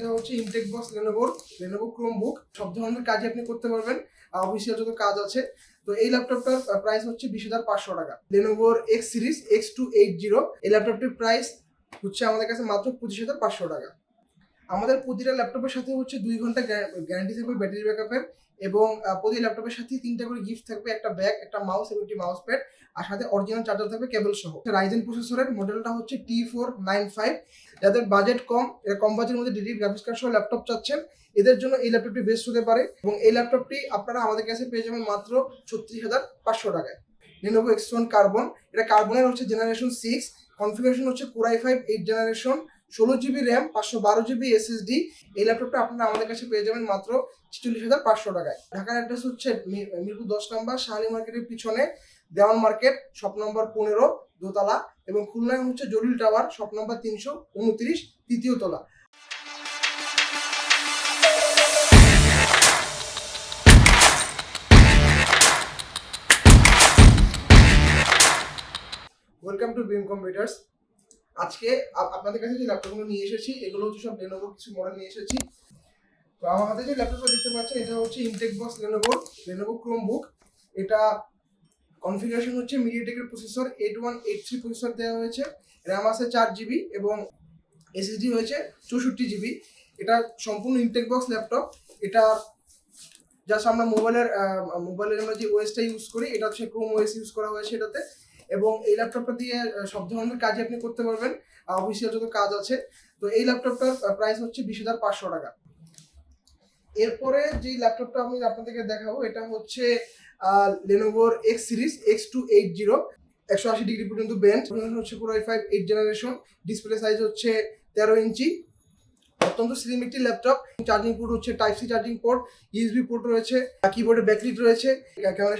এটা হচ্ছে intact box Lenovo Chromebook. সব ধরনের কাজই আপনি করতে পারবেন, অফিসিয়াল যত কাজ আছে। তো এই ল্যাপটপটার প্রাইস হচ্ছে 20,500 টাকা। লেনোভোর এক্স সিরিজ X280 এই ল্যাপটপটির প্রাইস হচ্ছে আমাদের কাছে মাত্র 25,500 টাকা। আমাদের প্রতিটা ল্যাপটপের সাথে হচ্ছে 2 ঘন্টা গ্যারান্টি থাকবে ব্যাটারি ব্যাকআপের, এবং প্রতি ল্যাপটপের সাথে 3টা করে গিফট থাকবে, একটা ব্যাগ, একটা মাউস এবং একটি মাউস প্যাড, আর সাথে অরিজিনাল চার্জার থাকবে কেবল সহ। রাইজেন প্রসেসরের মডেলটা হচ্ছে T495। যাদের বাজেট কম, এরা কম বাজেটের মধ্যে ডেডিকেটেড গ্রাফিক্স কার্ড সহ ল্যাপটপ চাচ্ছেন, এদের জন্য এই ল্যাপটপটি বেস্ট হতে পারে। এবং এই ল্যাপটপটি আপনারা আমাদের কাছে পেয়ে যাবেন মাত্র 36,500 টাকায়। Lenovo X1 কার্বন, এটা কার্বনের হচ্ছে জেনারেশন 6, কনফিগারেশন হচ্ছে Core i5 8 generation, 16GB RAM, 512GB SSD। এই ল্যাপটপটা আপনারা আমাদের কাছে পেয়ে যাবেন মাত্র 46,500 টাকায়। ঢাকার অ্যাড্রেস হচ্ছে মিরপুর 10 নম্বর শাহালি মার্কেটের পিছনে দেওয়ান মার্কেট, শপ নম্বর 15 দোতলা, এবং খুলনায় হচ্ছে জলিল টাওয়ার, শপ নম্বর 329 তৃতীয় তলা। Welcome to beam computers. আজকে আপনাদের কাছে যে ল্যাপটপগুলো নিয়ে এসেছি, এগুলো হচ্ছে সব লেনোভো কিছু মডেল নিয়ে এসেছি। তো আমার হাতে যে ল্যাপটপটা দেখতে পাচ্ছেন, এটা হচ্ছে ইনটেক বক্স লেনোভো ক্রোমবুক। এটা কনফিগারেশন হচ্ছে মিডিয়াটেকের প্রসেসর 8183 প্রসেসর দেওয়া হয়েছে, র্যাম আছে 4GB এবং এসএসডি হয়েছে 64GB। এটা সম্পূর্ণ ইনটেক বক্স ল্যাপটপ। এটা জাস্ট আমরা মোবাইলের আমরা যে ওএসটা ইউজ করি, এটা হচ্ছে ক্রোম ওএস ইউজ করা হয়েছে এটাতে। এবং এই ল্যাপটপটা দিয়ে সব ধরনের কাজই আপনি করতে পারবেন, অফিসিয়াল যত কাজ আছে। তো এই ল্যাপটপটার প্রাইস হচ্ছে 20,500 টাকা। এরপরে যে ল্যাপটপটা আমি আপনাদেরকে দেখাবো, এটা হচ্ছে লেনোভোর এক্স সিরিজ X280, 180 ডিগ্রি পর্যন্ত বেন্ড, হচ্ছে Core i5 8 generation, display size হচ্ছে 13 ইঞ্চি, অত্যন্ত স্লিম একটি ল্যাপটপ। চার্জিং পোর্ট হচ্ছে type C charging port, USB port রয়েছে, কিবোর্ডে ব্যাকলিট রয়েছে, ক্যামেরা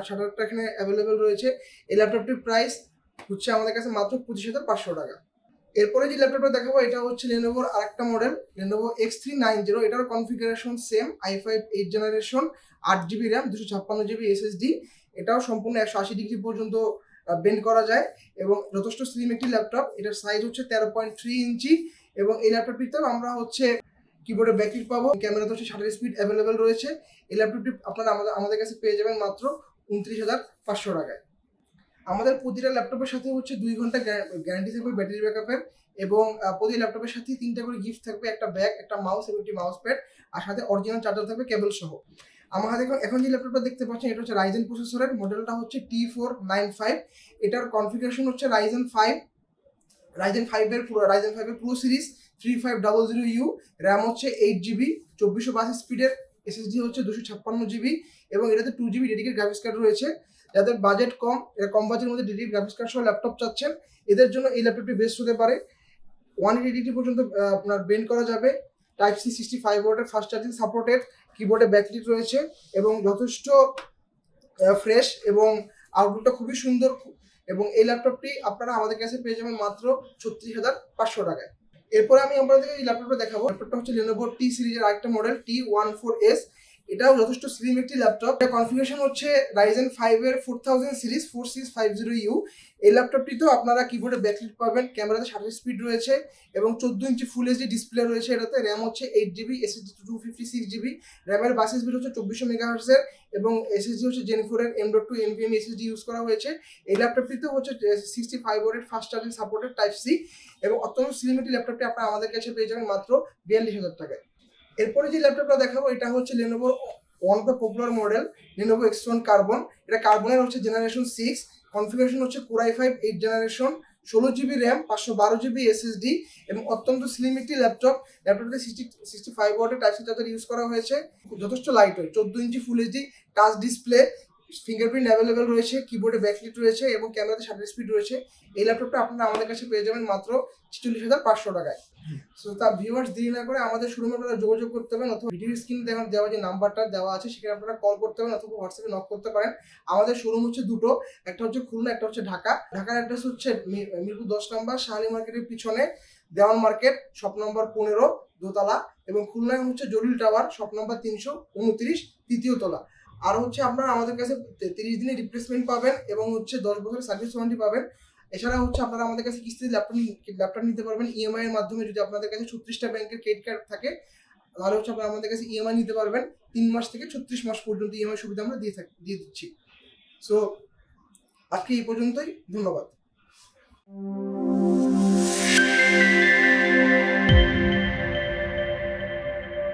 শাটারটা এখানে অ্যাভেলেবেল রয়েছে। এই ল্যাপটপটির প্রাইস হচ্ছে আমাদের কাছে মাত্র 25,500 টাকা। এরপরে যে ল্যাপটপটা দেখাবো, এটা হচ্ছে লেনোভোর আরেকটা মডেল, লেনোভো X390। এটার configuration same, i5 8 generation, 8GB RAM, 256GB SSD। এটাও সম্পূর্ণ 180 ডিগ্রি পর্যন্ত বেন্ড করা যায় এবং যথেষ্ট স্লিম একটি ল্যাপটপ। এটার সাইজ হচ্ছে 13.3 ইঞ্চি, এবং এই ল্যাপটপটিতেও আমরা হচ্ছে কিবোর্ডে ব্যাকলিট পাবো, ক্যামেরাতে হচ্ছে শাটার স্পিড অ্যাভেলেবেল রয়েছে। এই ল্যাপটপটি আপনারা আমাদের কাছে পেয়ে যাবেন মাত্র 29,500 টাকায়। আমাদের প্রতিটা ল্যাপটপের সাথে হচ্ছে 2 ঘন্টা গ্যারান্টি থাকবে ব্যাটারি ব্যাকআপের, এবং প্রতি ল্যাপটপের সাথে 3টা করে গিফট থাকবে, একটা ব্যাগ, একটা মাউস এবং একটি মাউস প্যাড, আর সাথে অরিজিনাল চার্জার থাকবে কেবল সহ। আমার হাতে এখন যে ল্যাপটপটা দেখতে পাচ্ছেন, এটা হচ্ছে রাইজেন প্রসেসরের মডেলটা হচ্ছে T495। এটার কনফিগারেশন হচ্ছে রাইজেন 5 এর প্রো সিরিজ 3500U, র্যাম হচ্ছে 8GB, 2420 স্পিডের, এসএসডি হচ্ছে 256GB, এবং এটাতে 2GB ডেডিকেটেড গ্রাফিক্স কার্ড রয়েছে। যাদের বাজেট কম, এরা কম বাজেটের মধ্যে ডেডিকেটেড গ্রাফিক্স কার্ড সহ ল্যাপটপ চাচ্ছেন, এদের জন্য এই ল্যাপটপটি বেস্ট হতে পারে। 180 ডিগ্রি পর্যন্ত আপনার বেন্ড করা যাবে, টাইপ সি 65 ওয়াটের ফাস্ট চার্জিং সাপোর্টেড, কিবোর্ডে ব্যাকলিট রয়েছে, এবং যথেষ্ট ফ্রেশ, এবং আউটলুকটা খুবই সুন্দর। এবং এই ল্যাপটপটি আপনারা আমাদের কাছে পেয়ে যাবেন মাত্র 36,500 টাকায়। এরপরে আমি আপনাদের এই ল্যাপটপটা দেখাবো। ল্যাপটপটা হচ্ছে লেনোভো টি সিরিজের আরেকটা মডেল T14S। এটাও যথেষ্ট স্লিম একটি ল্যাপটপ। এটা কনফিগারেশন হচ্ছে রাইজেন 5 এর 4000 সিরিজ 4650U। এই ল্যাপটপটিতেও আপনারা কিবোর্ডে ব্যাকলিট পাবেন, ক্যামেরাতে শাটার স্পিড রয়েছে, এবং 14 ইঞ্চি ফুল এইচডি ডিসপ্লে রয়েছে। এটাতে র্যাম হচ্ছে 8GB, SSD 256GB, র্যামের বাস স্পিড হচ্ছে 2400 MHz এর, এবং SSD হচ্ছে Gen 4 এর M.2 NVMe SSD ইউজ করা হয়েছে। এই ল্যাপটপটিতে হচ্ছে 65 ওয়াটের fast charging supported type C, এবং অত্যন্ত স্লিম একটি ল্যাপটপটি আপনারা আমাদের কাছে পেয়ে যাবেন মাত্র 42,000 টাকায়। এরপরে যে ল্যাপটপটা দেখাবো, এটা হচ্ছে লেনোভোর one of the popular model, Lenovo X1 carbon. এটা কার্বনের হচ্ছে জেনারেশন 6, কনফিগারেশন হচ্ছে Core i5 8 generation, 16GB RAM, 512GB SSD, এবং অত্যন্ত স্লিম একটি ল্যাপটপ। ল্যাপটপটিতে 65 ওয়াটের টাইপ সি চার্জার ইউজ করা হয়েছে, যথেষ্ট light weight, 14 inch full HD touch display, fingerprint available রয়েছে, কিবোর্ডে ব্যাকলিট রয়েছে, এবং ক্যামেরাতে শাটার স্পিড রয়েছে। এই ল্যাপটপটা আপনারা আমাদের কাছে পেয়ে যাবেন মাত্র 46,500 টাকায়। সো তার ভিউয়ার্স, দেরি না করে আমাদের শোরুমে আপনারা যোগাযোগ করতে পারেন, অথবা ভিডিও স্ক্রিনে দেওয়া যে নাম্বারটা দেওয়া আছে সেখানে আপনারা কল করতে পারেন, অথবা হোয়াটসঅ্যাপে নক করতে পারেন। আমাদের শোরুম হচ্ছে দুটো, একটা হচ্ছে খুলনা, একটা হচ্ছে ঢাকা। ঢাকার অ্যাড্রেস হচ্ছে মিরপুর 10 নম্বর শাহালি মার্কেটের পিছনে দেওয়ান মার্কেট, শপ নম্বর 15 দোতলা, এবং খুলনায় হচ্ছে জলিল টাওয়ার, শপ নম্বর 329 তৃতীয় তলা। আর হচ্ছে আপনারা আমাদের কাছে 30 দিনের রিপ্লেসমেন্ট পাবেন, এবং হচ্ছে 10 বছরের সার্ভিস ওয়ারেন্টি পাবেন। এছাড়া হচ্ছে আপনারা আমাদের কাছে কিস্তিতে ল্যাপটপ নিতে পারবেন ইএমআই এর মাধ্যমে। যদি আপনাদের কাছে 36টা ব্যাংকের ক্রেডিট কার্ড থাকে তাহলে হচ্ছে আপনারা আমাদের কাছে ইএমআই নিতে পারবেন। 3 মাস থেকে 36 মাস পর্যন্ত ইএমআই সুবিধা আমরা দিয়ে দিচ্ছি। সো আজকে এই পর্যন্তই, ধন্যবাদ।